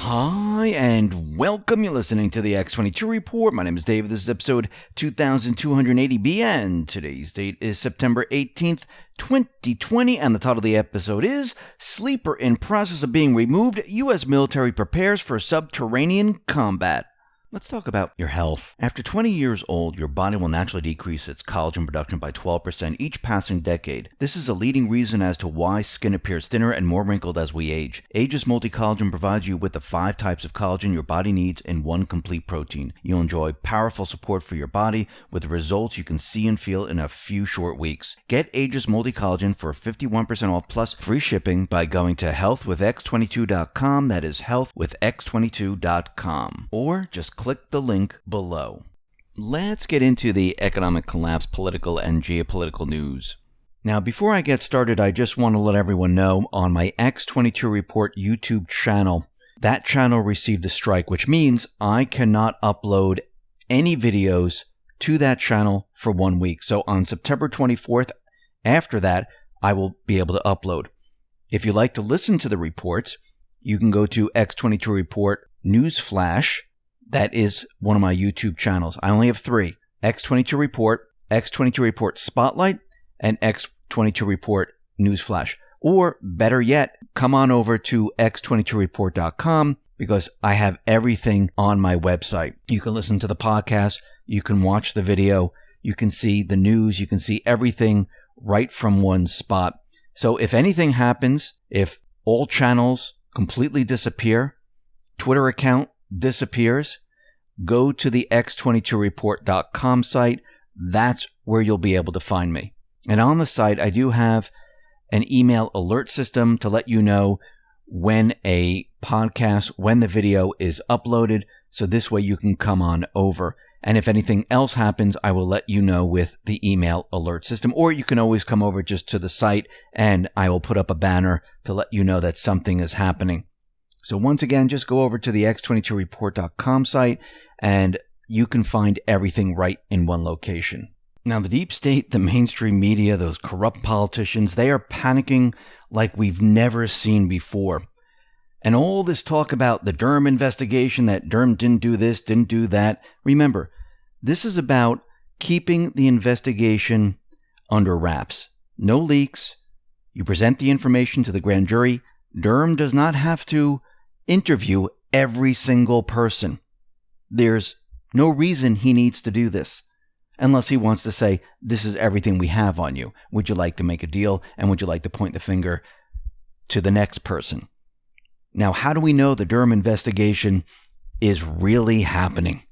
Hi, and welcome. You're listening to the X22 Report. My name is David. This is episode 2280B, and today's date is September 18th, 2020, and the title of the episode is Sleeper in Process of Being Removed, U.S. Military Prepares for Subterranean Combat. Let's talk about your health. After 20 years old, your body will naturally decrease its collagen production by 12% each passing decade. This is a leading reason as to why skin appears thinner and more wrinkled as we age. Aegis Multi-Collagen provides you with the 5 types of collagen your body needs in one complete protein. You'll enjoy powerful support for your body with the results you can see and feel in a few short weeks. Get Aegis Multi-Collagen for 51% off plus free shipping by going to healthwithx22.com. That is healthwithx22.com. Or just click the link below. Let's get into the economic collapse, political and geopolitical news. Now, before I get started, I just want to let everyone know on my X22 Report YouTube channel, that channel received a strike, which means I cannot upload any videos to that channel for 1 week. So on September 24th, after that, I will be able to upload. If you like to listen to the reports, you can go to X22 Report Newsflash. That is one of my YouTube channels. I only have 3. X22 Report, X22 Report Spotlight, and X22 Report Newsflash. Or better yet, come on over to x22report.com because I have everything on my website. You can listen to the podcast, you can watch the video, you can see the news, you can see everything right from one spot. So if anything happens, if all channels completely disappear, Twitter account disappears, go to the x22report.com site. That's where you'll be able to find me. And on the site, I do have an email alert system to let you know when a podcast, when the video is uploaded. So this way you can come on over. And if anything else happens, I will let you know with the email alert system. Or you can always come over just to the site and I will put up a banner to let you know that something is happening. So once again, just go over to the x22report.com site and you can find everything right in one location. Now, the deep state, the mainstream media, those corrupt politicians, they are panicking like we've never seen before. And all this talk about the Durham investigation, that Durham didn't do this, didn't do that. Remember, this is about keeping the investigation under wraps. No leaks. You present the information to the grand jury. Durham does not have to interview every single person. There's no reason he needs to do this unless he wants to say, this is everything we have on you. Would you like to make a deal? And would you like to point the finger to the next person? Now, how do we know the Durham investigation is really happening?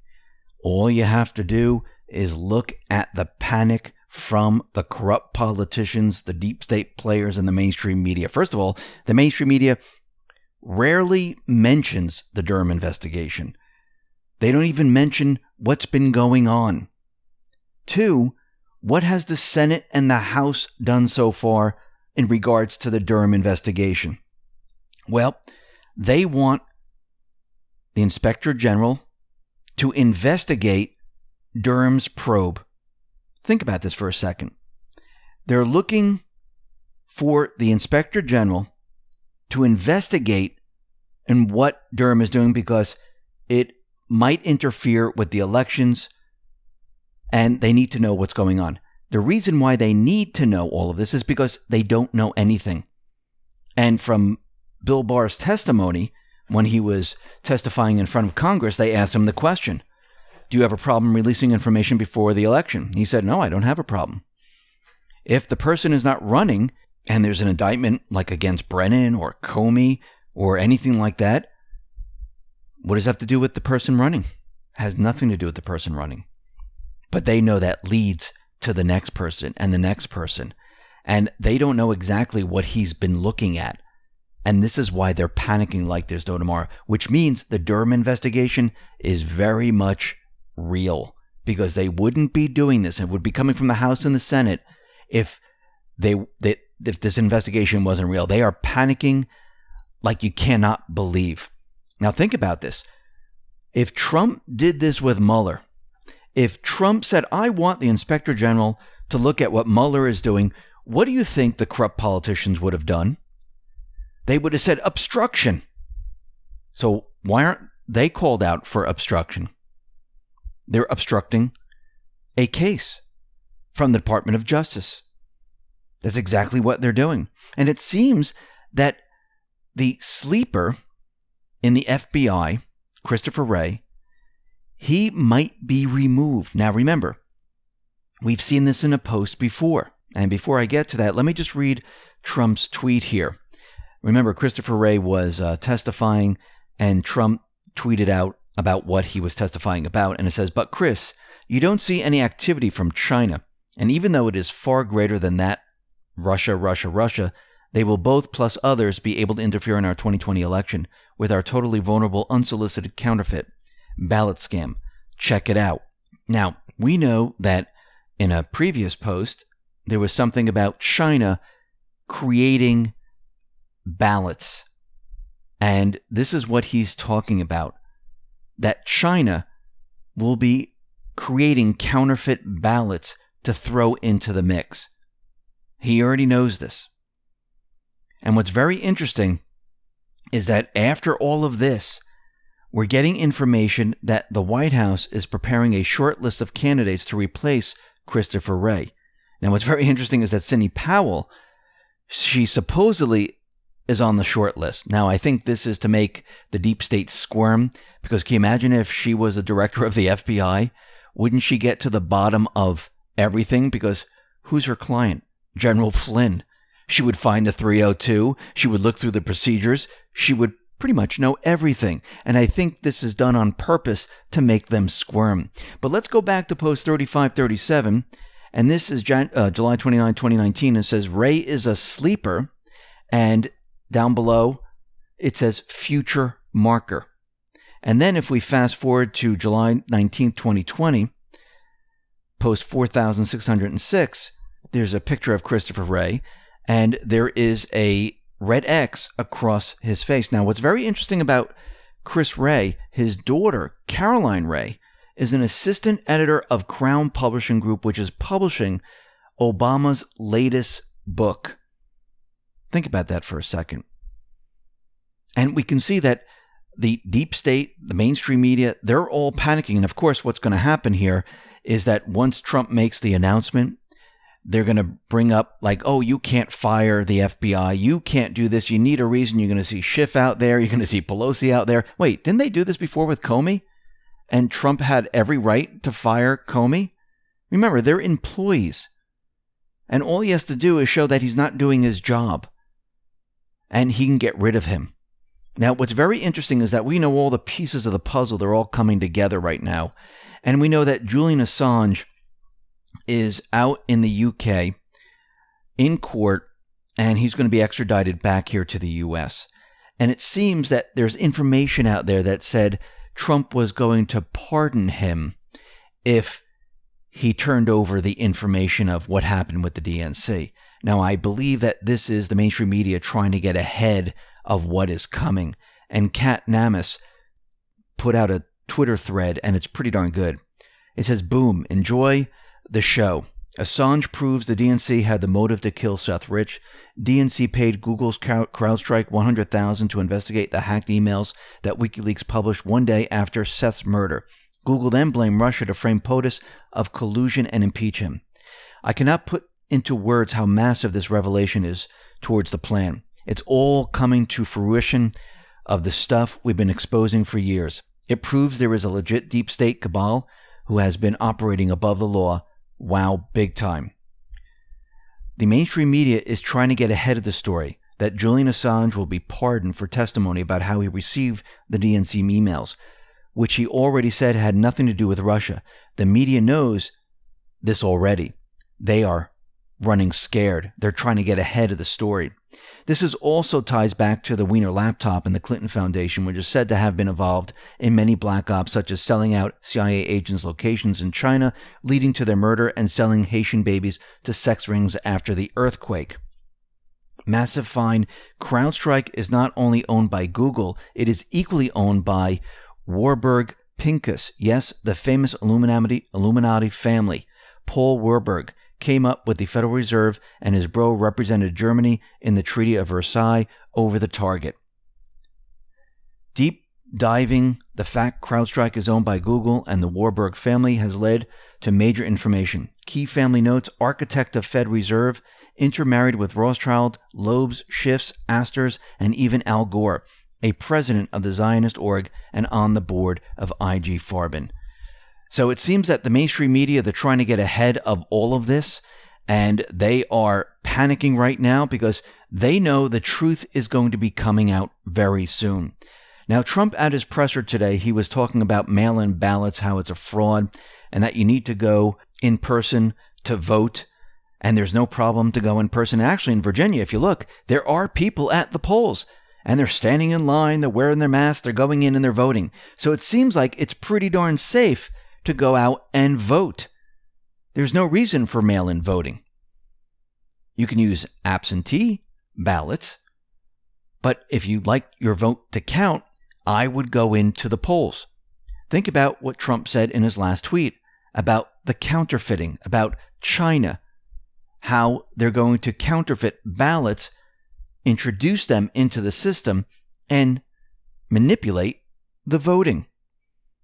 All you have to do is look at the panic from the corrupt politicians, the deep state players, and the mainstream media. First of all, the mainstream media rarely mentions the Durham investigation. They don't even mention what's been going on. 2, what has the Senate and the House done so far in regards to the Durham investigation? Well, they want the Inspector General to investigate Durham's probe. Think about this for a second. They're looking for the Inspector General to investigate in what Durham is doing because it might interfere with the elections and they need to know what's going on. The reason why they need to know all of this is because they don't know anything. And from Bill Barr's testimony, when he was testifying in front of Congress, they asked him the question, do you have a problem releasing information before the election? He said, no, I don't have a problem. If the person is not running and there's an indictment like against Brennan or Comey or anything like that, what does that have to do with the person running? It has nothing to do with the person running. But they know that leads to the next person and the next person. And they don't know exactly what he's been looking at. And this is why they're panicking like there's no tomorrow, which means the Durham investigation is very much real because they wouldn't be doing this. It would be coming from the House and the Senate if if this investigation wasn't real. They are panicking like you cannot believe. Now think about this. If Trump did this with Mueller, if Trump said, I want the Inspector General to look at what Mueller is doing, what do you think the corrupt politicians would have done? They would have said obstruction. So Why aren't they called out for obstruction? They're obstructing a case from the Department of Justice. That's exactly what they're doing. And it seems that the sleeper in the FBI, Christopher Wray, he might be removed. Now remember, we've seen this in a post before. And before I get to that, let me just read Trump's tweet here. Remember, Christopher Wray was testifying, and Trump tweeted out about what he was testifying about. And it says, "But Chris, you don't see any activity from China. And even though it is far greater than that, Russia, they will both, plus others, be able to interfere in our 2020 election with our totally vulnerable, unsolicited counterfeit ballot scam. Check it out." Now, we know that in a previous post, there was something about China creating ballots. And this is what he's talking about, that China will be creating counterfeit ballots to throw into the mix. He already knows this. And what's very interesting is that after all of this, we're getting information that the White House is preparing a short list of candidates to replace Christopher Wray. Now, what's very interesting is that Sidney Powell, she supposedly is on the short list. Now, I think this is to make the deep state squirm, because can you imagine if she was a director of the FBI? Wouldn't she get to the bottom of everything? Because who's her client? General Flynn. She would find the 302. She would look through the procedures. She would pretty much know everything. And I think this is done on purpose to make them squirm. But let's go back to post 3537. And this is July 29, 2019. It says, "Wray is a sleeper." And down below, it says future marker. And then if we fast forward to July 19, 2020, post 4606, there's a picture of Christopher Wray, and there is a red X across his face. Now, what's very interesting about Chris Wray, his daughter, Caroline Wray, is an assistant editor of Crown Publishing Group, which is publishing Obama's latest book. Think about that for a second. And we can see that the deep state, the mainstream media, they're all panicking. And of course, what's going to happen here is that once Trump makes the announcement, they're going to bring up like, "Oh, you can't fire the FBI. You can't do this. You need a reason." You're going to see Schiff out there. You're going to see Pelosi out there. Wait, didn't they do this before with Comey? And Trump had every right to fire Comey? Remember, they're employees. And all he has to do is show that he's not doing his job. And he can get rid of him. Now, what's very interesting is that we know all the pieces of the puzzle. They're all coming together right now. And we know that Julian Assange is out in the UK in court, and he's going to be extradited back here to the US. And it seems that there's information out there that said Trump was going to pardon him if he turned over the information of what happened with the DNC. Now, I believe that this is the mainstream media trying to get ahead of what is coming. And Kat Namis put out a Twitter thread, and it's pretty darn good. It says, "Boom, enjoy the show. Assange proves the DNC had the motive to kill Seth Rich. DNC paid Google's CrowdStrike $100,000 to investigate the hacked emails that WikiLeaks published one day after Seth's murder. Google then blamed Russia to frame POTUS of collusion and impeach him. I cannot put into words how massive this revelation is towards the plan. It's all coming to fruition of the stuff we've been exposing for years. It proves there is a legit deep state cabal who has been operating above the law. Wow, big time." The mainstream media is trying to get ahead of the story that Julian Assange will be pardoned for testimony about how he received the DNC emails, which he already said had nothing to do with Russia. The media knows this already. They are running scared. They're trying to get ahead of the story. This is also ties back to the Wiener laptop and the Clinton Foundation, which is said to have been involved in many black ops, such as selling out CIA agents' locations in China, leading to their murder, and selling Haitian babies to sex rings after the earthquake. Massive find. CrowdStrike is not only owned by Google, it is equally owned by Warburg Pincus. Yes, the famous Illuminati family. Paul Warburg came up with the Federal Reserve, and his bro represented Germany in the Treaty of Versailles over the target. Deep diving the fact CrowdStrike is owned by Google and the Warburg family has led to major information. Key family notes: architect of Fed Reserve, intermarried with Rothschild, Loebs, Schiffs, Astors, and even Al Gore, a president of the Zionist org and on the board of IG Farben. So it seems that the mainstream media, they're trying to get ahead of all of this, and they are panicking right now because they know the truth is going to be coming out very soon. Now, Trump at his presser today, he was talking about mail-in ballots, how it's a fraud, and that you need to go in person to vote, and there's no problem to go in person. Actually, in Virginia, if you look, there are people at the polls, and they're standing in line, they're wearing their masks, they're going in and they're voting. So it seems like it's pretty darn safe to go out and vote. There's no reason for mail-in voting. You can use absentee ballots, but if you'd like your vote to count, I would go into the polls. Think about what Trump said in his last tweet about the counterfeiting, about China, how they're going to counterfeit ballots, introduce them into the system, and manipulate the voting.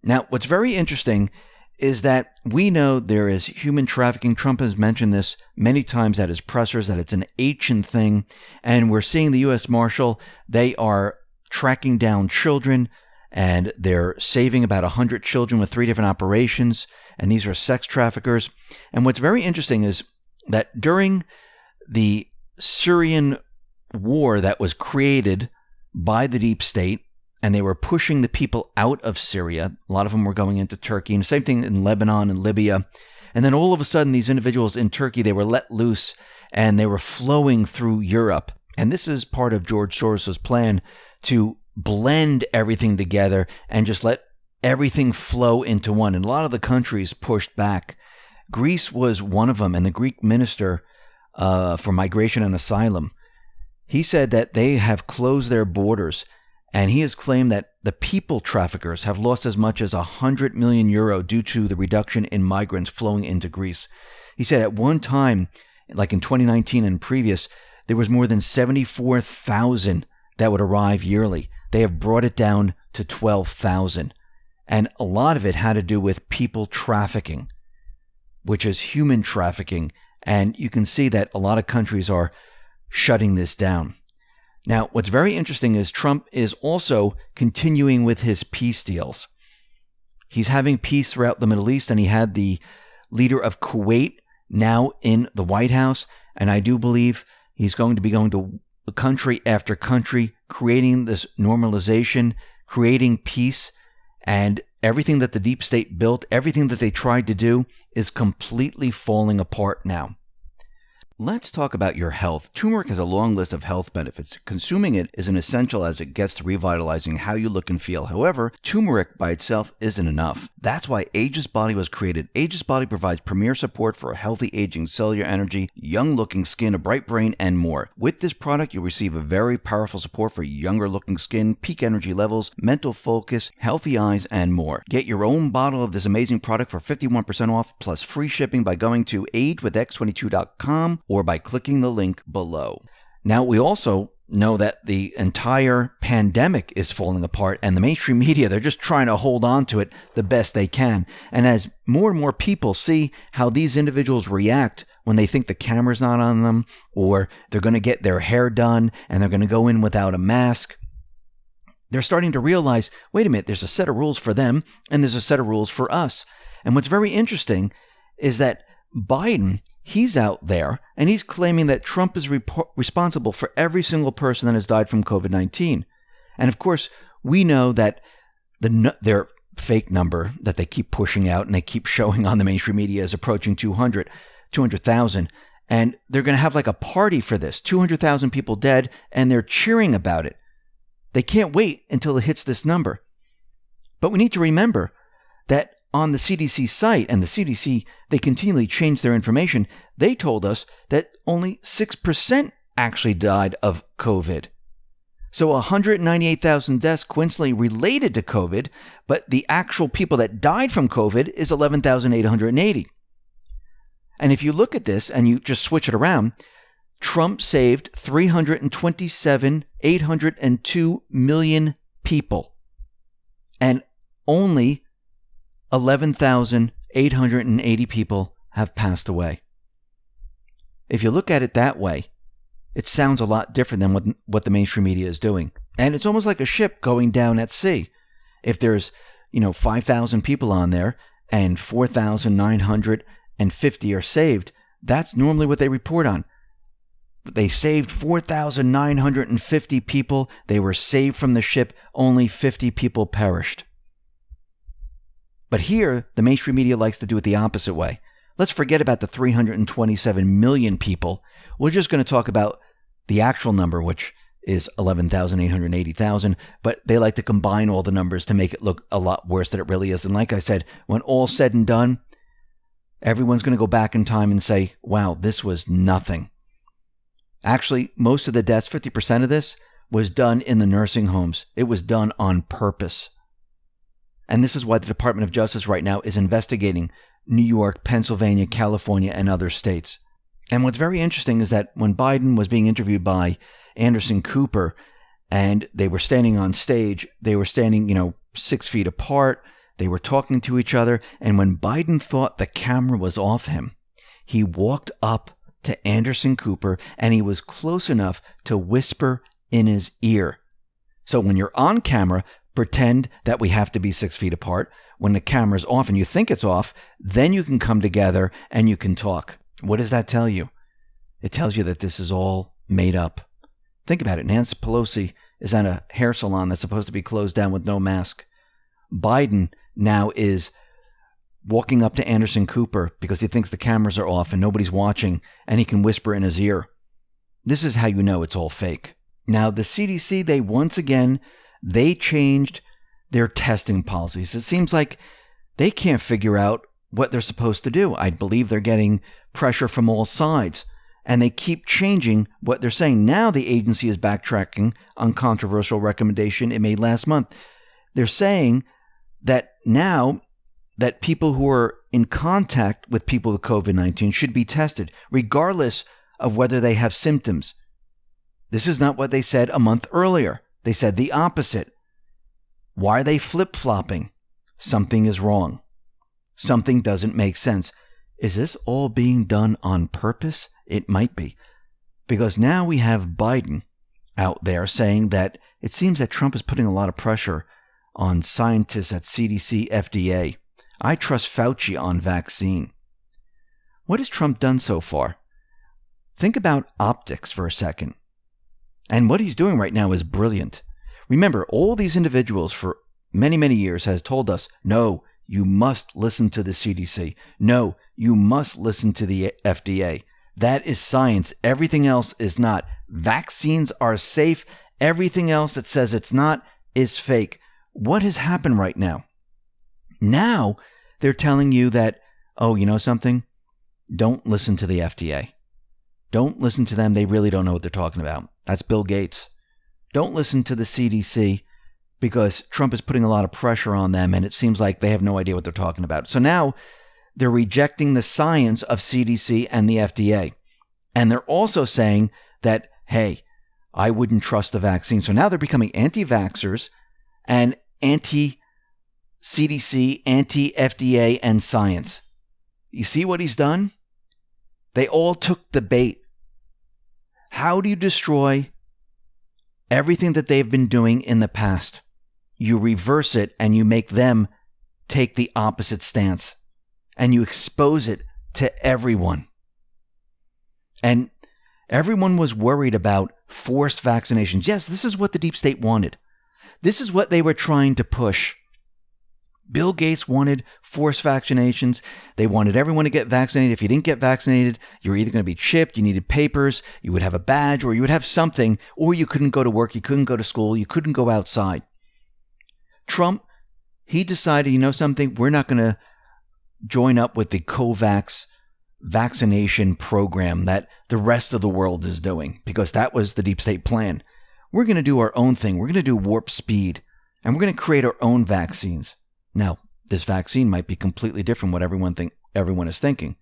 Now, what's very interesting is that we know there is human trafficking. Trump has mentioned this many times at his pressers, that it's an ancient thing. And we're seeing the U.S. Marshal, they are tracking down children, and they're saving about 100 children with 3 different operations. And these are sex traffickers. And what's very interesting is that during the Syrian war that was created by the deep state, and they were pushing the people out of Syria. A lot of them were going into Turkey, and the same thing in Lebanon and Libya. And then all of a sudden, these individuals in Turkey, they were let loose, and they were flowing through Europe. And this is part of George Soros's plan to blend everything together and just let everything flow into one. And a lot of the countries pushed back. Greece was one of them, and the Greek minister for migration and asylum, he said that they have closed their borders. And he has claimed that the people traffickers have lost as much as €100 million due to the reduction in migrants flowing into Greece. He said at one time, like in 2019 and previous, there was more than 74,000 that would arrive yearly. They have brought it down to 12,000. And a lot of it had to do with people trafficking, which is human trafficking. And you can see that a lot of countries are shutting this down. Now, what's very interesting is Trump is also continuing with his peace deals. He's having peace throughout the Middle East, and he had the leader of Kuwait now in the White House. And I do believe he's going to be going to country after country, creating this normalization, creating peace, and everything that the deep state built, everything that they tried to do is completely falling apart now. Let's talk about your health. Turmeric has a long list of health benefits. Consuming it is an essential as it gets to revitalizing how you look and feel. However, turmeric by itself isn't enough. That's why Aegis Body was created. Aegis Body provides premier support for a healthy aging, cellular energy, young-looking skin, a bright brain, and more. With this product, you'll receive a very powerful support for younger-looking skin, peak energy levels, mental focus, healthy eyes, and more. Get your own bottle of this amazing product for 51% off plus free shipping by going to agewithx22.com or by clicking the link below. Now, we also know that the entire pandemic is falling apart, and the mainstream media, they're just trying to hold on to it the best they can. And as more and more people see how these individuals react when they think the camera's not on them, or they're going to get their hair done and they're going to go in without a mask, they're starting to realize, wait a minute, there's a set of rules for them and there's a set of rules for us. And what's very interesting is that Biden, he's out there and he's claiming that Trump is responsible for every single person that has died from COVID-19. And of course, we know that their fake number that they keep pushing out and they keep showing on the mainstream media is approaching 200,000. And they're going to have like a party for this. 200,000 people dead, and they're cheering about it. They can't wait until it hits this number. But we need to remember that on the CDC site, and the CDC, they continually change their information, they told us that only 6% actually died of COVID. So 198,000 deaths coincidentally related to COVID, but the actual people that died from COVID is 11,880. And if you look at this and you just switch it around, Trump saved 327,802 million people. And only 11,880 people have passed away. If you look at it that way, it sounds a lot different than what the mainstream media is doing. And it's almost like a ship going down at sea. If there's, 5,000 people on there and 4,950 are saved, that's normally what they report on. They saved 4,950 people. They were saved from the ship. Only 50 people perished. But here, the mainstream media likes to do it the opposite way. Let's forget about the 327 million people. We're just going to talk about the actual number, which is 11,880,000, but they like to combine all the numbers to make it look a lot worse than it really is. And like I said, when all's said and done, everyone's going to go back in time and say, wow, this was nothing. Actually, most of the deaths, 50% of this, was done in the nursing homes. It was done on purpose. And this is why the Department of Justice right now is investigating New York, Pennsylvania, California, and other states. And what's very interesting is that when Biden was being interviewed by Anderson Cooper and they were standing on stage, they were standing, 6 feet apart. They were talking to each other. And when Biden thought the camera was off him, he walked up to Anderson Cooper and he was close enough to whisper in his ear. So when you're on camera, pretend that we have to be 6 feet apart. When the camera's off and you think it's off, then you can come together and you can talk. What does that tell you? It tells you that this is all made up. Think about it. Nancy Pelosi is at a hair salon that's supposed to be closed down with no mask. Biden now is walking up to Anderson Cooper because he thinks the cameras are off and nobody's watching, and he can whisper in his ear. This is how you know it's all fake. Now, the CDC, they changed their testing policies. It seems like they can't figure out what they're supposed to do. I believe they're getting pressure from all sides, and they keep changing what they're saying. Now the agency is backtracking on controversial recommendation it made last month. They're saying that now that people who are in contact with people with COVID-19 should be tested, regardless of whether they have symptoms. This is not what they said a month earlier. They said the opposite. Why are they flip-flopping? Something is wrong. Something doesn't make sense. Is this all being done on purpose? It might be. Because now we have Biden out there saying that it seems that Trump is putting a lot of pressure on scientists at CDC, FDA. I trust Fauci on vaccine. What has Trump done so far? Think about optics for a second. And what he's doing right now is brilliant. Remember, all these individuals for many, many years has told us, no, you must listen to the CDC. No, you must listen to the FDA. That is science. Everything else is not. Vaccines are safe. Everything else that says it's not is fake. What has happened right now? Now they're telling you that, oh, you know something? Don't listen to the FDA. Don't listen to them. They really don't know what they're talking about. That's Bill Gates. Don't listen to the CDC because Trump is putting a lot of pressure on them and it seems like they have no idea what they're talking about. So now they're rejecting the science of CDC and the FDA. And they're also saying that, hey, I wouldn't trust the vaccine. So now they're becoming anti-vaxxers and anti-CDC, anti-FDA, and science. You see what he's done? They all took the bait. How do you destroy everything that they've been doing in the past? You reverse it and you make them take the opposite stance. And you expose it to everyone. And everyone was worried about forced vaccinations. Yes, this is what the deep state wanted. This is what they were trying to push. Bill Gates wanted forced vaccinations. They wanted everyone to get vaccinated. If you didn't get vaccinated, you were either going to be chipped, you needed papers, you would have a badge, or you would have something, or you couldn't go to work, you couldn't go to school, you couldn't go outside. Trump, he decided, you know something, we're not going to join up with the COVAX vaccination program that the rest of the world is doing, because that was the deep state plan. We're going to do our own thing. We're going to do warp speed, and we're going to create our own vaccines. Now, this vaccine might be completely different what everyone is thinking.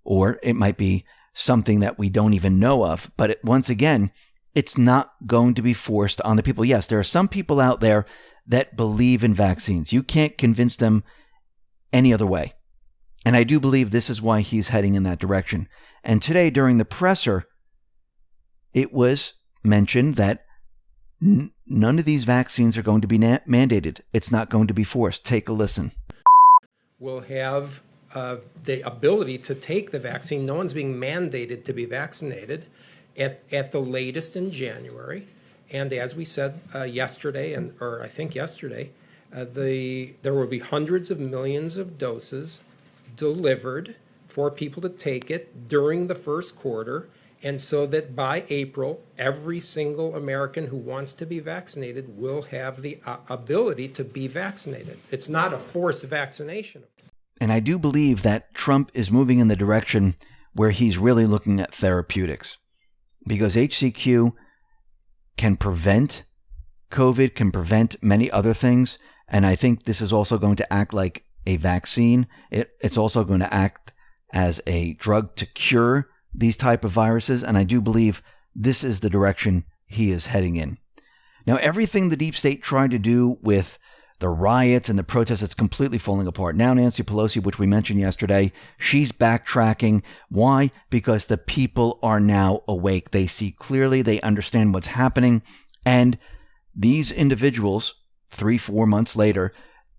Or it might be something that we don't even know of. But once again, it's not going to be forced on the people. Yes, there are some people out there that believe in vaccines. You can't convince them any other way. And I do believe this is why he's heading in that direction. And today, during the presser, it was mentioned that none of these vaccines are going to be mandated. It's not going to be forced. Take a listen. Will have the ability to take the vaccine. No one's being mandated to be vaccinated at the latest in January. And as we said yesterday, or I think yesterday, there will be hundreds of millions of doses delivered for people to take it during the first quarter, and so that by April, every single American who wants to be vaccinated will have the ability to be vaccinated. It's not a forced vaccination. And I do believe that Trump is moving in the direction where he's really looking at therapeutics, because HCQ can prevent COVID, can prevent many other things, and I think this is also going to act like a vaccine. It's also going to act as a drug to cure these type of viruses, and I do believe this is the direction he is heading in. Now, everything the deep state tried to do with the riots and the protests, it's completely falling apart. Now, Nancy Pelosi, which we mentioned yesterday, she's backtracking. Why? Because the people are now awake. They see clearly, they understand what's happening, and these individuals, 3-4 months later,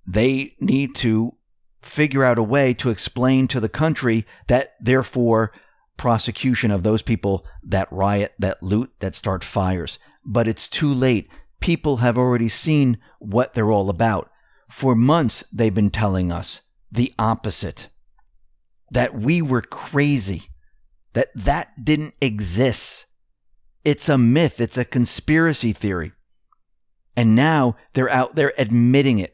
they need to figure out a way to explain to the country that therefore prosecution of those people that riot, that loot, that start fires. But it's too late. People have already seen what they're all about. For months, they've been telling us the opposite, that we were crazy, that didn't exist. It's a myth. It's a conspiracy theory. And now they're out there admitting it.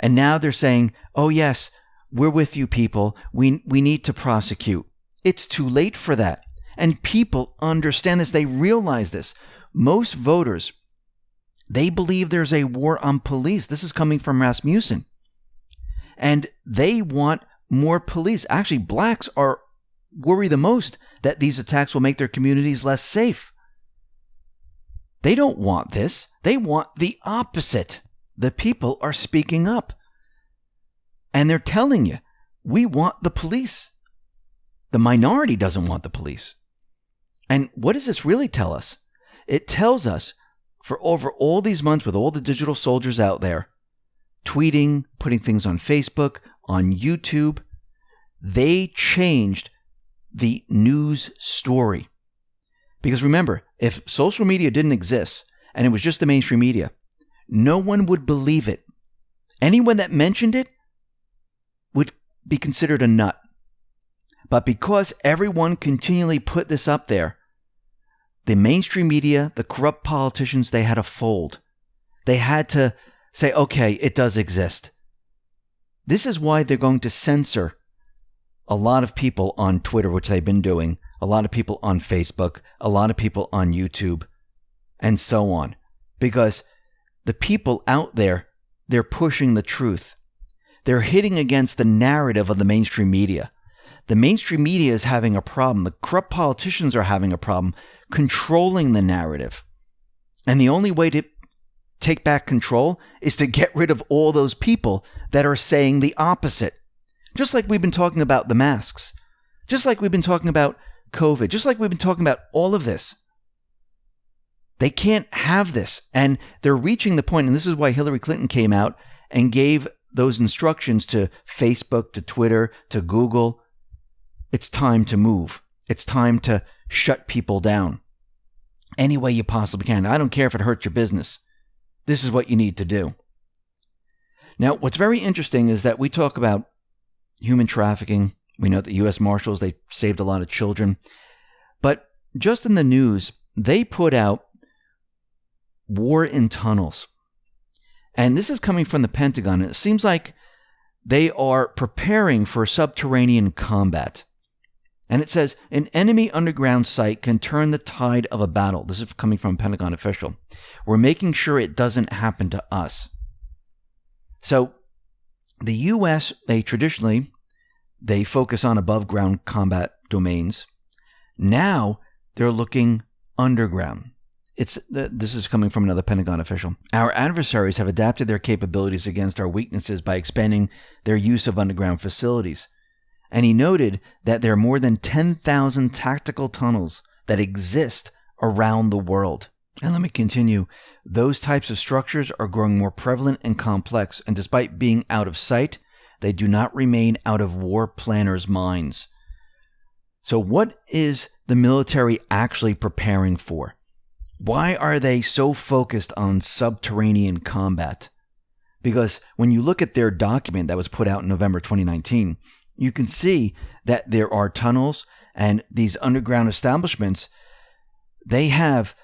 And now they're saying, oh, yes, we're with you, people. We need to prosecute. It's too late for that. And people understand this. They realize this. Most voters, they believe there's a war on police. This is coming from Rasmussen. And they want more police. Actually, blacks worry the most that these attacks will make their communities less safe. They don't want this. They want the opposite. The people are speaking up. And they're telling you, we want the police. The minority doesn't want the police. And what does this really tell us? It tells us, for over all these months with all the digital soldiers out there, tweeting, putting things on Facebook, on YouTube, they changed the news story. Because remember, if social media didn't exist and it was just the mainstream media, no one would believe it. Anyone that mentioned it would be considered a nut. But because everyone continually put this up there, the mainstream media, the corrupt politicians, they had to fold. They had to say, okay, it does exist. This is why they're going to censor a lot of people on Twitter, which they've been doing, a lot of people on Facebook, a lot of people on YouTube, and so on. Because the people out there, they're pushing the truth. They're hitting against the narrative of the mainstream media. The mainstream media is having a problem. The corrupt politicians are having a problem controlling the narrative. And the only way to take back control is to get rid of all those people that are saying the opposite. Just like we've been talking about the masks. Just like we've been talking about COVID. Just like we've been talking about all of this. They can't have this. And they're reaching the point, and this is why Hillary Clinton came out and gave those instructions to Facebook, to Twitter, to Google. It's time to move. It's time to shut people down any way you possibly can. I don't care if it hurts your business. This is what you need to do. Now, what's very interesting is that we talk about human trafficking. We know that U.S. Marshals, they saved a lot of children. But just in the news, they put out war in tunnels. And this is coming from the Pentagon. And it seems like they are preparing for subterranean combat. And it says, an enemy underground site can turn the tide of a battle. This is coming from a Pentagon official. We're making sure it doesn't happen to us. So the U.S., they focus on above ground combat domains. Now they're looking underground. This is coming from another Pentagon official. Our adversaries have adapted their capabilities against our weaknesses by expanding their use of underground facilities. And he noted that there are more than 10,000 tactical tunnels that exist around the world. And let me continue. Those types of structures are growing more prevalent and complex, and despite being out of sight, they do not remain out of war planners' minds. So what is the military actually preparing for? Why are they so focused on subterranean combat? Because when you look at their document that was put out in November 2019, you can see that there are tunnels and these underground establishments. They have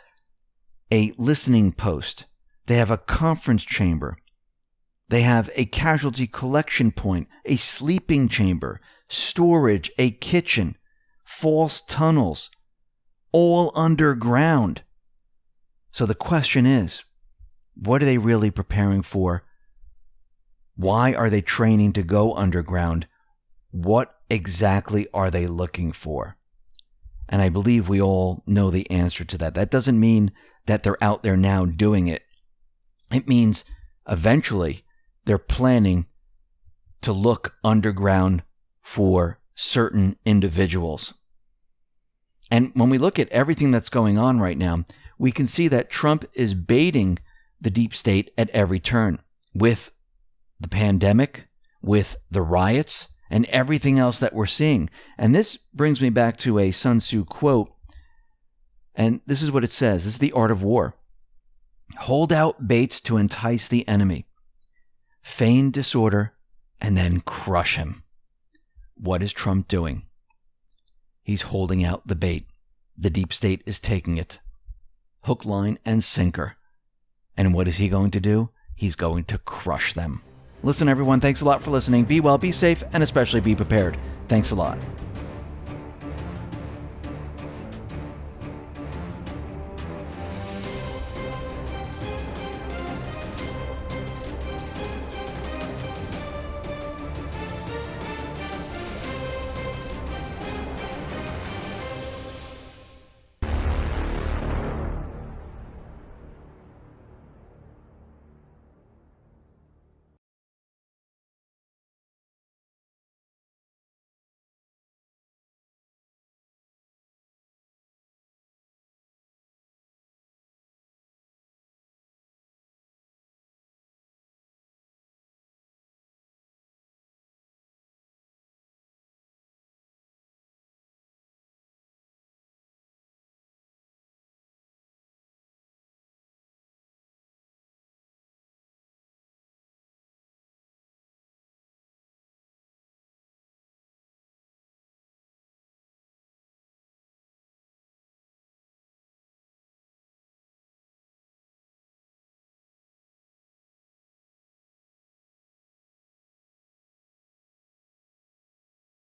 a listening post. They have a conference chamber. They have a casualty collection point, a sleeping chamber, storage, a kitchen, false tunnels, all underground. So the question is, what are they really preparing for? Why are they training to go underground? What exactly are they looking for? And I believe we all know the answer to that. That doesn't mean that they're out there now doing it. It means eventually they're planning to look underground for certain individuals. And when we look at everything that's going on right now, we can see that Trump is baiting the deep state at every turn with the pandemic, with the riots, and everything else that we're seeing. And this brings me back to a Sun Tzu quote. And this is what it says. This is the art of war. Hold out baits to entice the enemy. Feign disorder and then crush him. What is Trump doing? He's holding out the bait. The deep state is taking it. Hook, line, and sinker. And what is he going to do? He's going to crush them. Listen, everyone, thanks a lot for listening. Be well, be safe, and especially be prepared. Thanks a lot.